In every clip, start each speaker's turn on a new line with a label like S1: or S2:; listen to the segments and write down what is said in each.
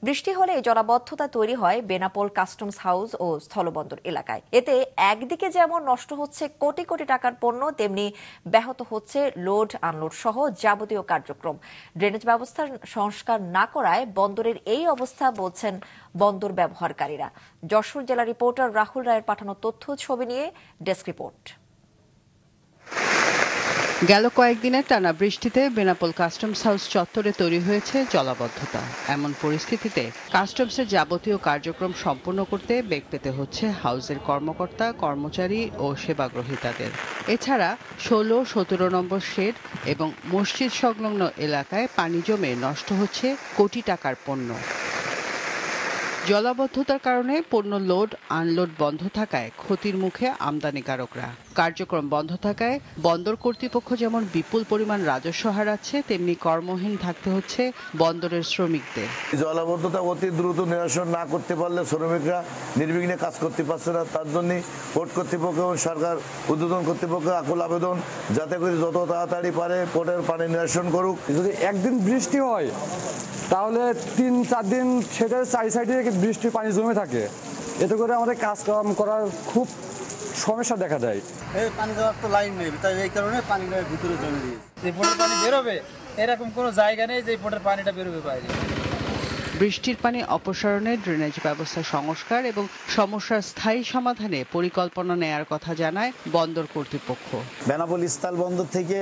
S1: বৃষ্টি হলে জলাবদ্ধতা তৈরি হয় বেনাপোল কাস্টমস হাউস ও স্থলবন্দর এলাকায়। এতে একদিকে যেমন নষ্ট হচ্ছে কোটি কোটি টাকার পণ্য, তেমনি ব্যাহত হচ্ছে লোড আনলোড সহ যাবতীয় কার্যক্রম। ড্রেনেজ ব্যবস্থার সংস্কার না করায় বন্দরের এই অবস্থা বলছেন বন্দর ব্যবহারকারীরা। যশোর জেলা রিপোর্টার রাহুল রায়ের পাঠানো তথ্য ছবি নিয়ে ডেস্ক রিপোর্ট।
S2: গেল কয়েকদিনের টানা বৃষ্টিতে বেনাপোল কাস্টমস হাউস চত্বরে তৈরি হয়েছে জলাবদ্ধতা। এমন পরিস্থিতিতে কাস্টমসের যাবতীয় কার্যক্রম সম্পন্ন করতে বেগ পেতে হচ্ছে হাউসের কর্মকর্তা, কর্মচারী ও সেবাগ্রহীতাদের। এছাড়া 16-17 নম্বর শেড এবং মসজিদ সংলগ্ন এলাকায় পানি জমে নষ্ট হচ্ছে কোটি টাকার পণ্য। জলাবদ্ধতার কারণে পণ্য লোড আনলোড বন্ধ থাকায় ক্ষতির মুখে আমদানিকারকরা। কার্যক্রম বন্ধ থাকায় বন্দর কর্তৃপক্ষ যেমন বিপুল পরিমাণ রাজস্ব হারাচ্ছে, তেমনি কর্মহীন থাকতে হচ্ছে বন্দরের শ্রমিকদের।
S3: জলাবদ্ধতা অতি দ্রুত নিরসন না করতে পারলে শ্রমিকরা নির্বিঘ্নে কাজ করতে পারছে না। তার জন্য পোর্ট কর্তৃপক্ষ এবং সরকার উদ্বোধন কর্তৃপক্ষ আকুল আবেদন, যাতে করে যত তাড়াতাড়ি পারে পোর্টের পানি নিরসন করুক।
S4: যদি একদিন বৃষ্টি হয় তাহলে 3-4 দিন সেটা চারি সাইডে বৃষ্টির পানি জমে থাকে। এতে করে আমাদের কাজকাম করার খুব সমস্যা দেখা দেয়।
S5: এই পানি দেওয়ার তো লাইন নেই, তাই এই কারণে পানিটা ভিতরে জমে দিয়েছে। যে পোর্টের পানি বেরোবে এরকম কোনো জায়গা নেই যে পোর্টের পানিটা বেরোবে বাইরে।
S2: বৃষ্টির পানি অপসারণে ড্রেনেজ ব্যবস্থা সংস্কার এবং সমস্যার স্থায়ী সমাধানে পরিকল্পনা নেয়ার কথা জানায় বন্দর কর্তৃপক্ষ।
S3: বেনাপোল স্থল বন্দর থেকে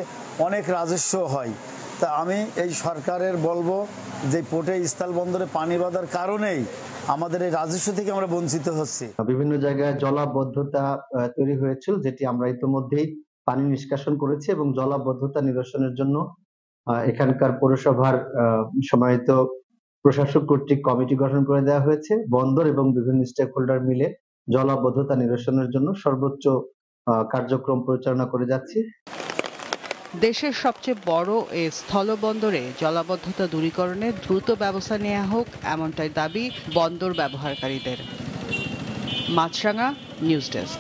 S3: অনেক রাজস্ব হয়, তা আমি এই সরকারের বলবো যে পোর্টে স্থল বন্দরে পানি বাঁধার কারণেই আমাদের এই রাজস্ব থেকে আমরা বঞ্চিত হচ্ছি।
S6: বিভিন্ন জায়গায় জলাবদ্ধতা তৈরি হয়েছিল, যেটি আমরা ইতিমধ্যেই পানি নিষ্কাশন করেছি এবং জলাবদ্ধতা নিরসনের জন্য এখানকার পৌরসভার সম্মানিত প্রশাসক কর্তৃক কমিটি গঠন করে দেওয়া হয়েছে। বন্দর এবং বিভিন্ন স্টেক হোল্ডার মিলে জলাবদ্ধতা নিরসনের জন্য সর্বোচ্চ কার্যক্রম পরিচালনা করে যাচ্ছি।
S2: দেশের সবচেয়ে বড় এই স্থলবন্দরে জলাবদ্ধতা দূরীকরণে দ্রুত ব্যবস্থা নেওয়া হোক, এমনটাই দাবি বন্দর ব্যবহারকারীদের। মাছরাঙা, নিউজ ডেস্ক।